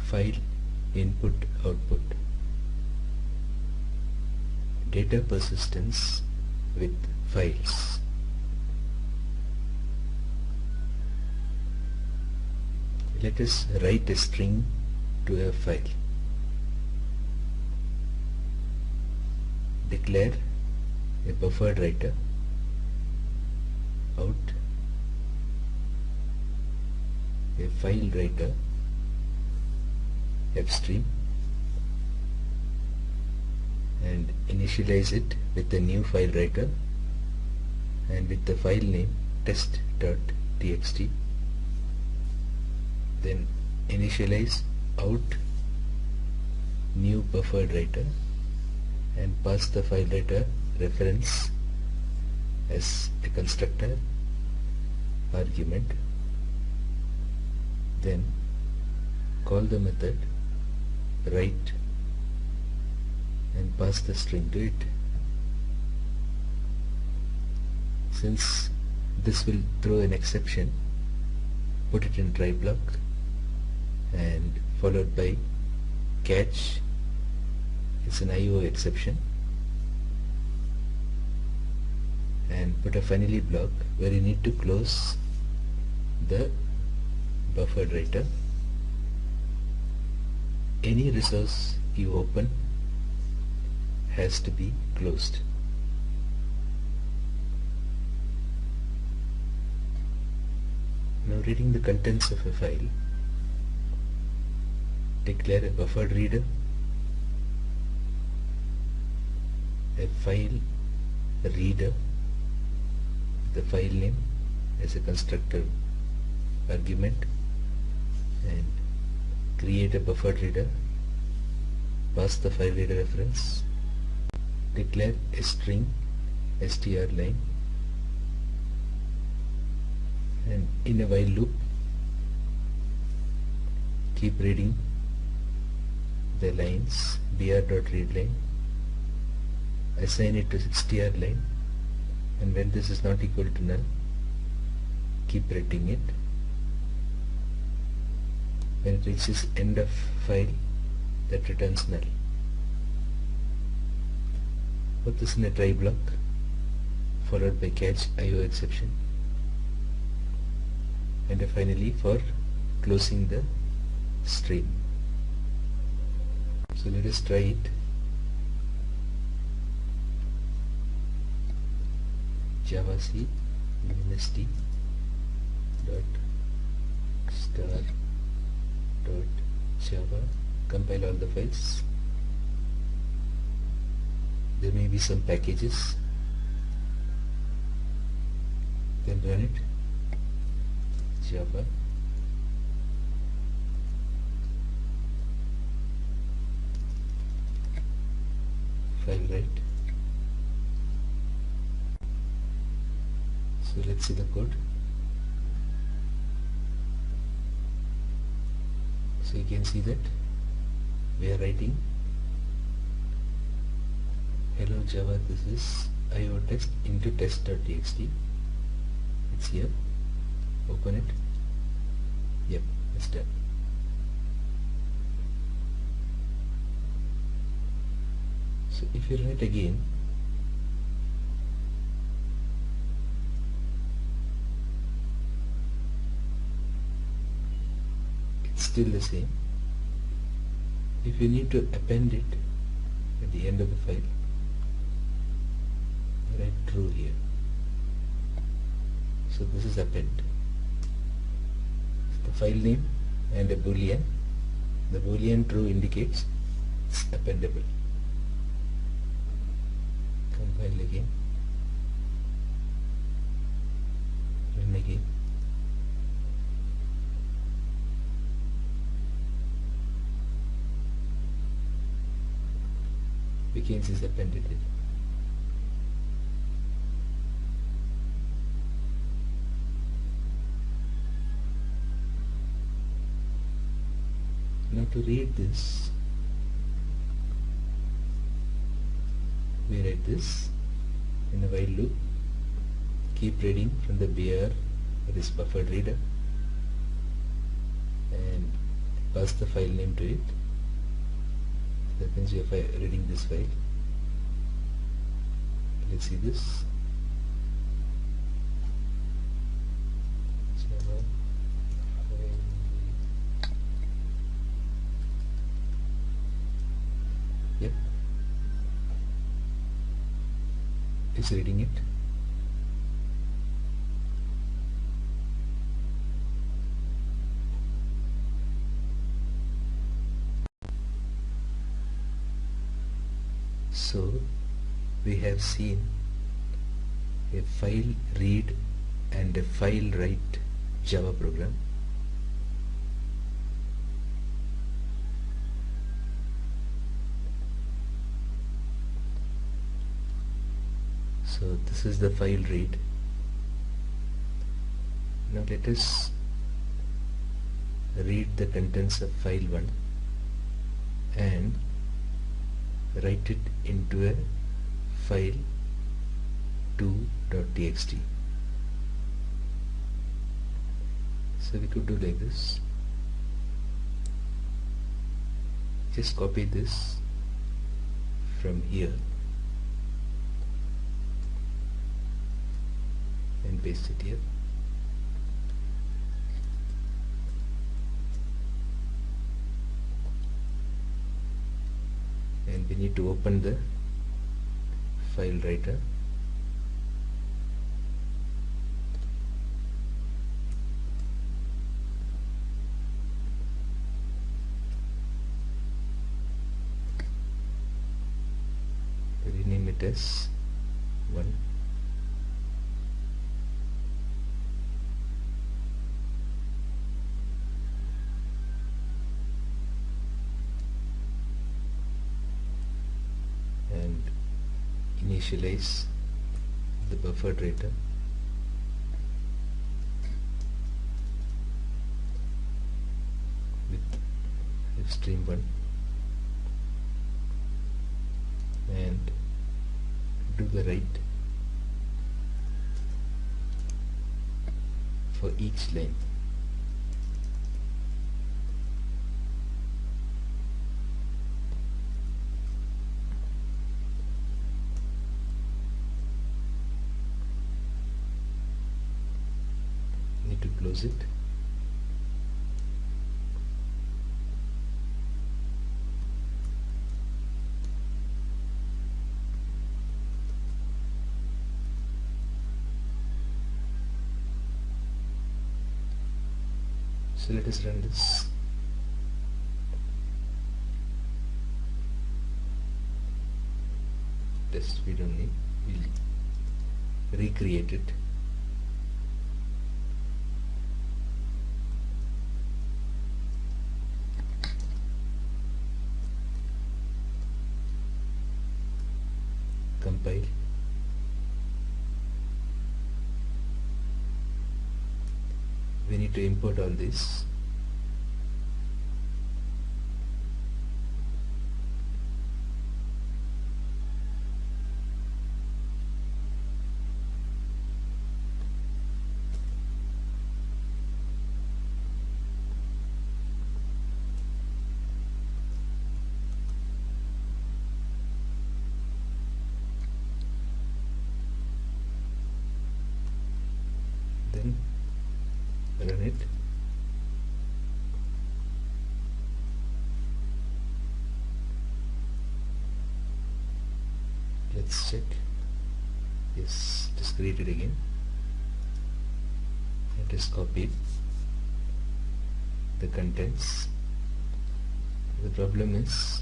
file input output, data persistence with files. Let us write a string to a file. Declare a buffered writer out a file writer fstream and initialize it with a new file writer and with the file name test.txt. Then initialize out new buffered writer and pass the file writer reference as a constructor argument. Then call the method write and pass the string to it. Since this will throw an exception, put it in try block and followed by catch. It's an IO exception, and put a finally block where you need to close the buffered writer. Any resource you open has to be closed. Now reading the contents of a file, declare a buffered reader, a file reader, the file name as a constructor argument, and create a buffered reader, pass the file reader reference, declare a string str line, and in a while loop keep reading the lines br.readLine, assign it to str line, and when this is not equal to null, keep reading it. When it reaches end of file, that returns null. Put this in a try block followed by catch IO exception, and finally for closing the stream. So let us try it. javac unst dot star dot java, compile all the files. There may be some packages, then run it. Java file write. So let's see the code. So you can see that we are writing hello Java, this is IO text into test.txt. It's here. Open it. Yep, it's done. So if you write again, it's still the same. If you need to append it at the end of the file, write true here. So this is append. The file name and a boolean. The boolean true indicates it's appendable. Compile again. Run again. Begins is appended it. Now to read this, we write this in a while loop, keep reading from the BR, that is buffered reader, and pass the file name to it. That means we are reading this file. Let's see this. Java file. Yep, it's reading it. So we have seen a file read and a file write Java program. So this is the file read. Now let us read the contents of file 1 and write it into a file 2.txt. So we could do like this. Just copy this from here and paste it here. And we need to open the file writer. Rename it as 1. And initialize the buffer data with stream1 and do the write for each line. Need to close it. So let us run this. Test we don't need. We'll recreate it. Compile. We need to import all this. Then run it. Let's check. Yes, just create it again. Let us copy the contents. The problem is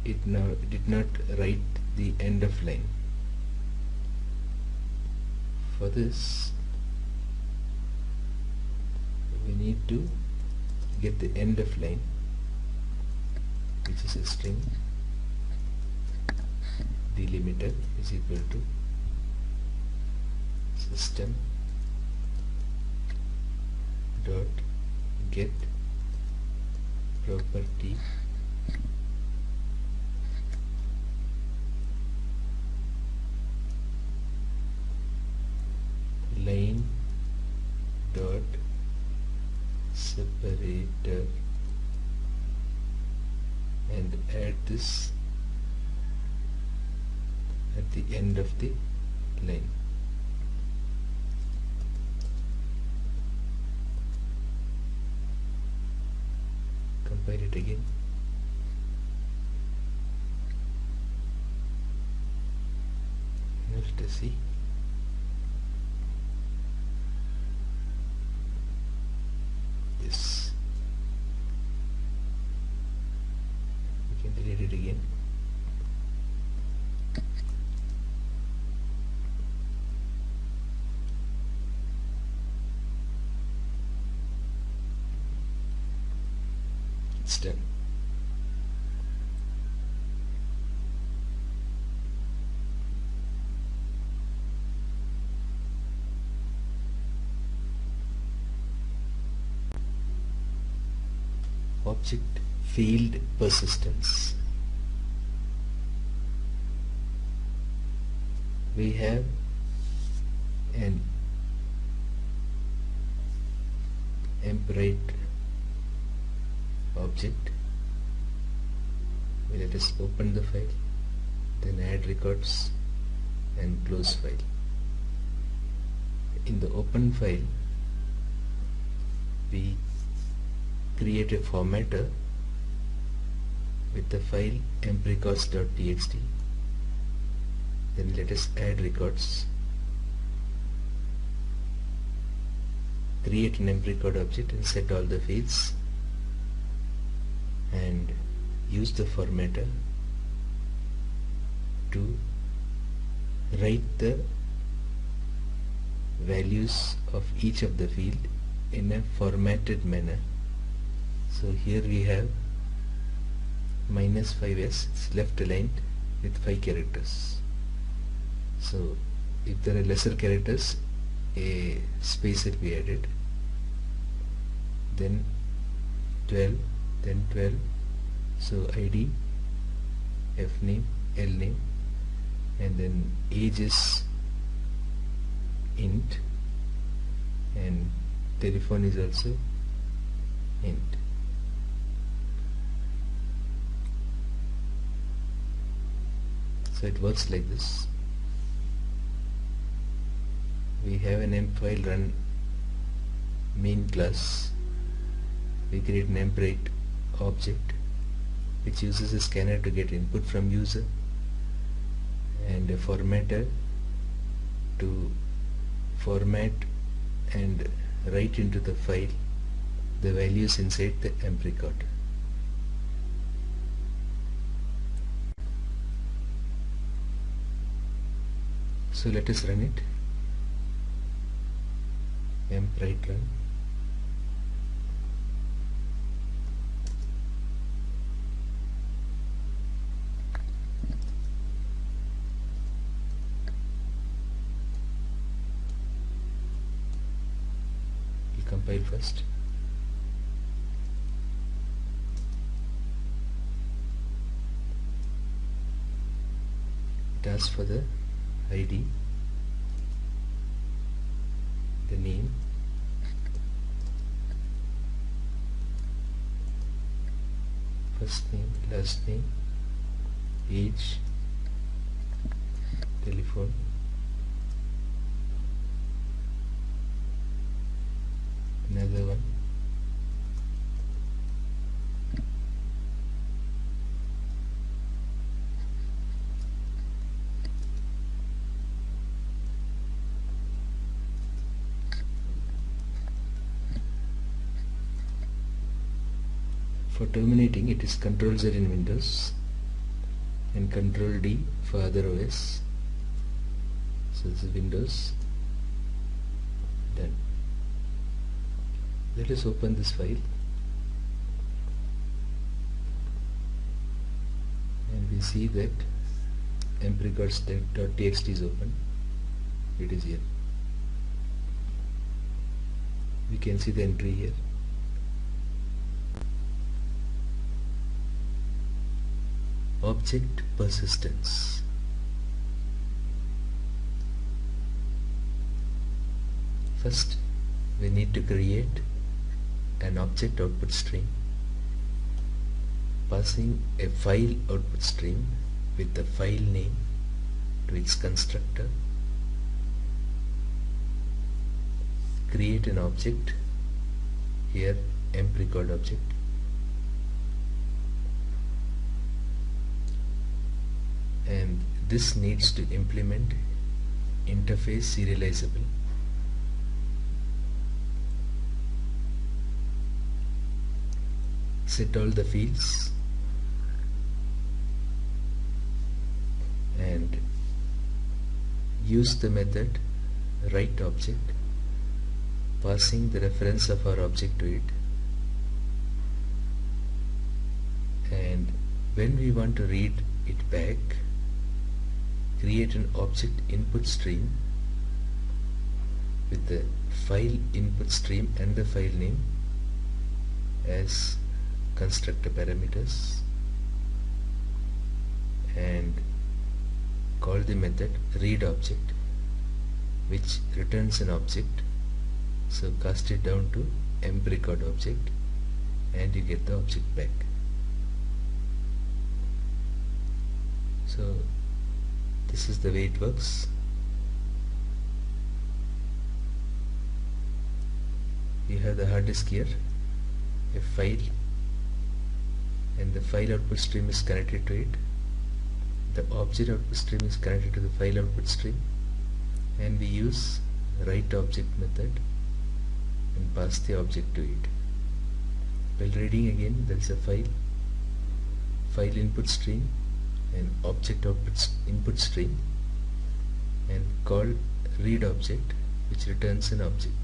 it now did not write the end of line. For this we need to get the end of line, which is a string delimiter is equal to system dot get property line dot operator and add this at the end of the line. Compile it again. Let us see. Yes. We can delete it again. It's done. Object field persistence. We have an emp-write object. Let us open the file, then add records and close file. In the open file, we create a formatter with the file emprecords.txt. Then let us add records, create an emprecord object and set all the fields, and use the formatter to write the values of each of the field in a formatted manner. So here we have -5s, it's left aligned with 5 characters. So if there are lesser characters, a space will be added, then 12, then 12, so ID, fname, lname, and then age is int, and telephone is also int. So it works like this. We have an emp file run main class. We create an emp-write object which uses a scanner to get input from user, and a formatter to format and write into the file the values inside the emp record. So let us run it. Emp-write run. We'll compile first. It asks for the ID, the name, first name, last name, age, telephone, another one, for terminating it is Ctrl Z in Windows and Ctrl D for other OS. So this is Windows. Done. Let us open this file and we see that emprecords.txt is open. It is here. We can see the entry here. Object persistence. First we need to create an object output stream, passing a file output stream with the file name to its constructor, create an object, here emp record object, and this needs to implement interface serializable. Set all the fields and use the method write object, passing the reference of our object to it, and when we want to read it back, create an object input stream with the file input stream and the file name as constructor parameters, and call the method read object, which returns an object. So cast it down to emp record object and you get the object back. So this is the way it works. You have the hard disk here, a file, and the file output stream is connected to it. The object output stream is connected to the file output stream, and we use write object method and pass the object to it. While reading again, there is a file input stream and object output input stream, and call read object, which returns an object.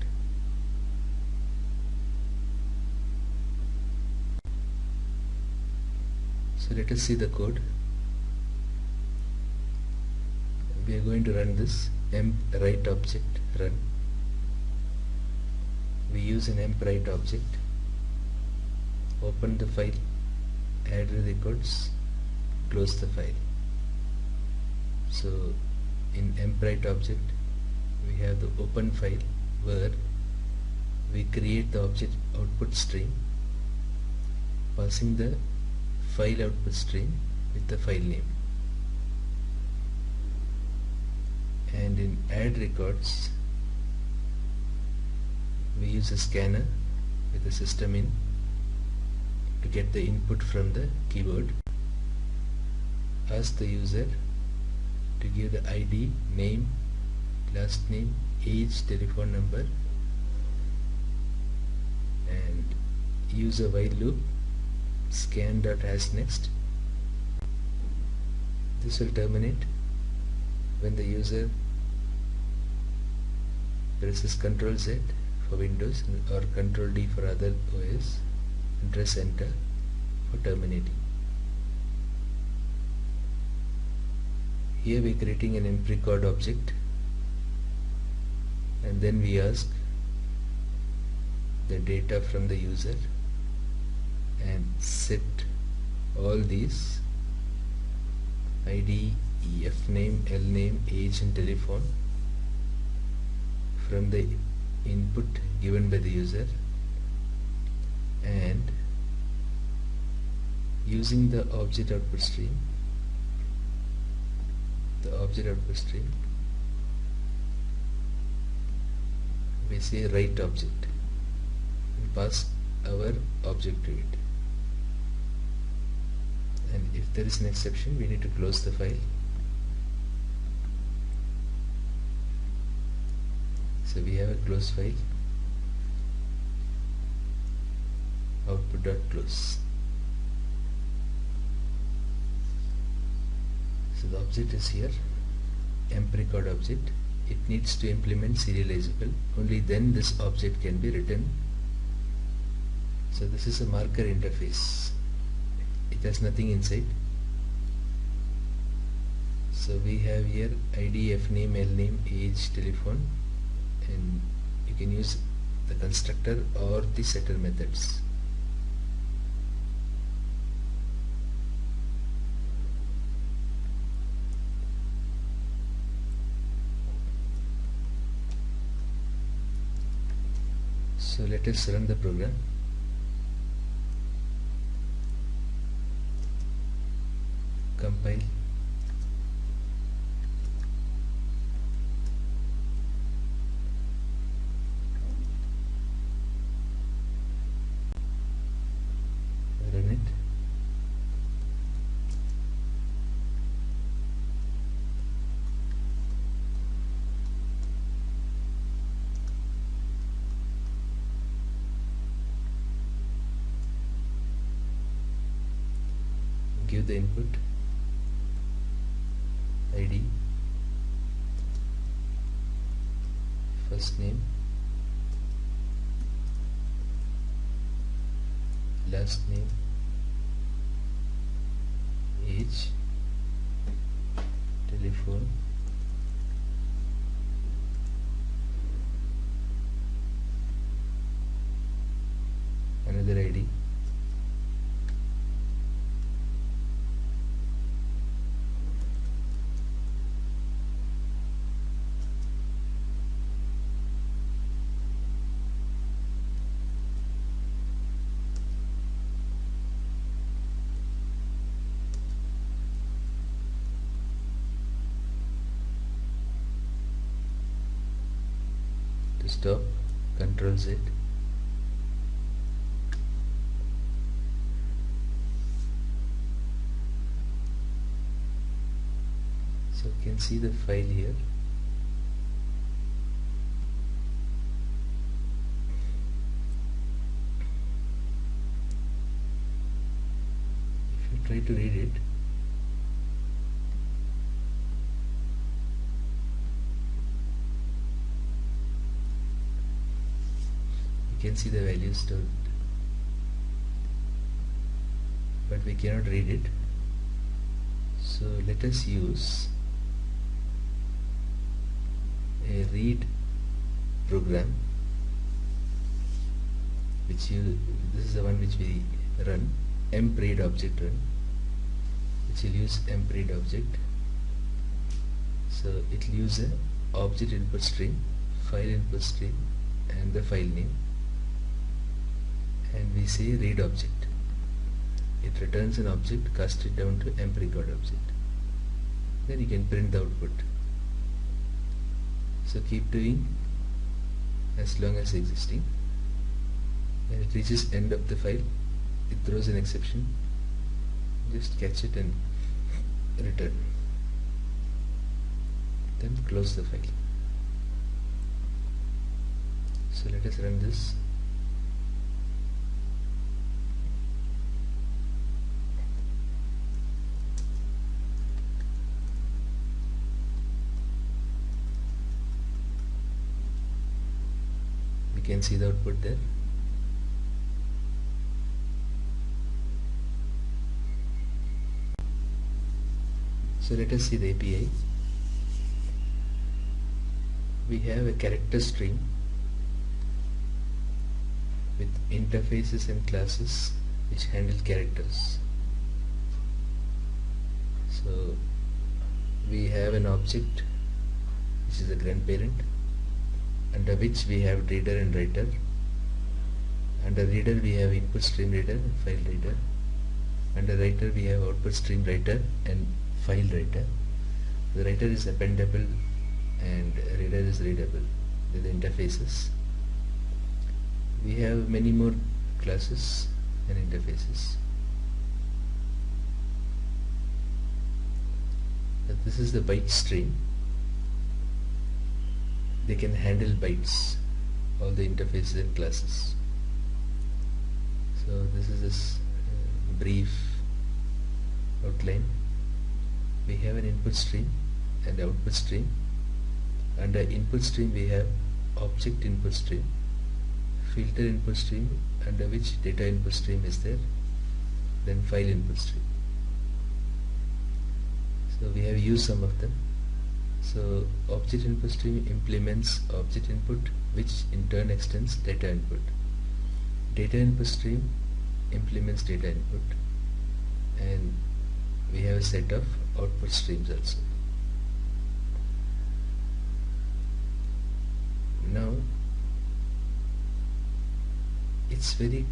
So let us see the code. We are going to run this emp write object run. We use an emp write object, open the file, add the records, close the file. So in emp write object we have the open file where we create the object output stream, passing the file output stream with the file name. And in add records we use a scanner with a system in to get the input from the keyboard. Ask the user to give the ID, name, last name, age, telephone number, and use a while loop scan.asNext. This will terminate when the user presses Ctrl Z for Windows or Ctrl D for other OS and press enter for terminating. Here we are creating an emp record object, and then we ask the data from the user and set all these ID, EF name, L name, age and telephone from the input given by the user, and using the object output stream, we say write object and pass our object to it. And if there is an exception, we need to close the file. So we have a close file, output.close. So the object is here, emp record object. It needs to implement serializable, only then this object can be written. So this is a marker interface, it has nothing inside. So we have here ID, F name, L name, age, telephone, and you can use the constructor or the setter methods. So let us run the program. the input, ID, first name, last name, age, telephone, another ID, to stop, Control Z. So you can see the file here. If you try to read it, you can see the values stored, but we cannot read it. So let us use a read program, this is the one which we run, mpread object run, which will use mpread object. So it will use a object input stream, file input stream, and the file name, and we say read object. It returns an object, cast it down to mprecord object. Then you can print the output. So keep doing as long as existing. When it reaches end of the file, it throws an exception. Just catch it and return. Then close the file. So let us run this. We can see the output there. So let us see the API. We have a character stream with interfaces and classes which handle characters. So we have an object which is a grandparent, under which we have reader and writer. Under reader we have input stream reader and file reader. Under writer we have output stream writer and file writer. The writer is appendable and reader is readable with interfaces. We have many more classes and interfaces. This is the byte stream. They can handle bytes, all the interfaces and classes. So this is this brief outline. We have an input stream and output stream. Under input stream we have object input stream, filter input stream, under which data input stream is there, then file input stream. So we have used some of them. So object input stream implements object input, which in turn extends data input. Data input stream implements data input, and we have a set of output streams also. Now it's very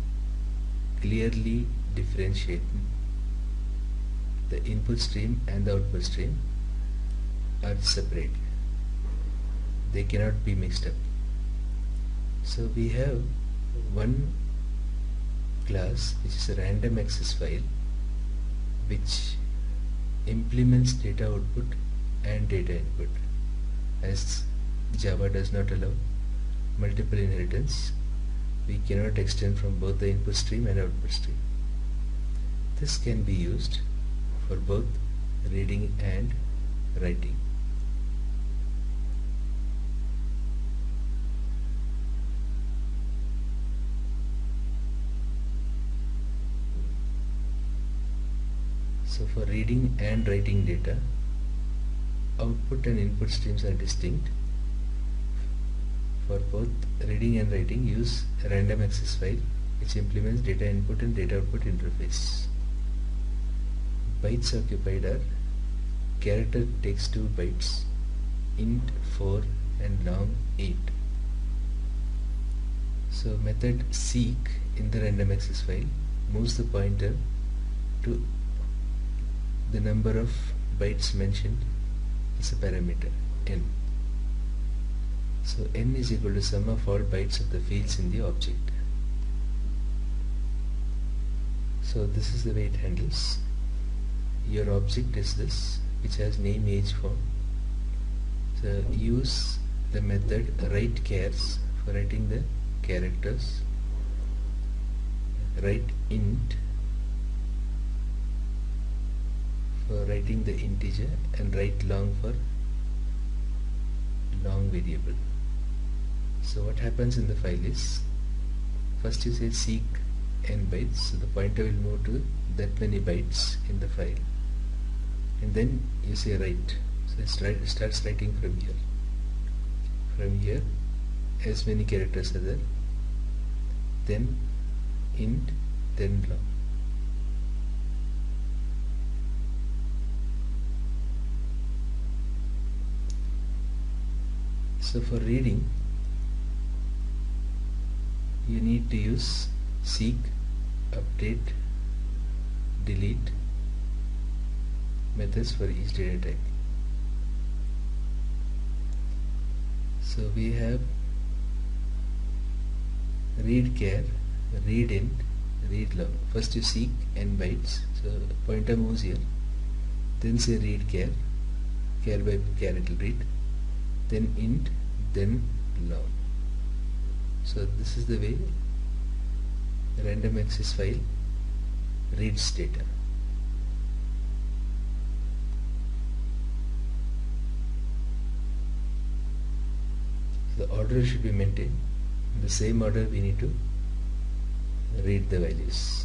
clearly differentiating. The input stream and the output stream are separate. They cannot be mixed up. So we have one class which is a random access file which implements data output and data input. As Java does not allow multiple inheritance, we cannot extend from both the input stream and output stream. This can be used for both reading and writing. So for reading and writing data, output and input streams are distinct. For both reading and writing, use a random access file which implements data input and data output interface. Bytes occupied are character takes 2 bytes, int 4 and long 8. So method seek in the random access file moves the pointer to the number of bytes mentioned as a parameter n. So n is equal to sum of all bytes of the fields in the object. So this is the way it handles. Your object is this, which has name, age, phone. So use the method write_chars for writing the characters, write_int for writing the integer, and write_long for long variable. So what happens in the file is, first you say seek n bytes, so the pointer will move to that many bytes in the file, and then you say write, so it starts writing from here. From here, as many characters are there, then int, then long. So for reading, you need to use seek, update, delete methods for each data type. So we have read_char, read_int, read_long. First you seek n bytes, so pointer moves here, then say read_char, char by char it will read, then int, then long. So this is the way the random access file reads data. The order should be maintained. In the same order we need to read the values.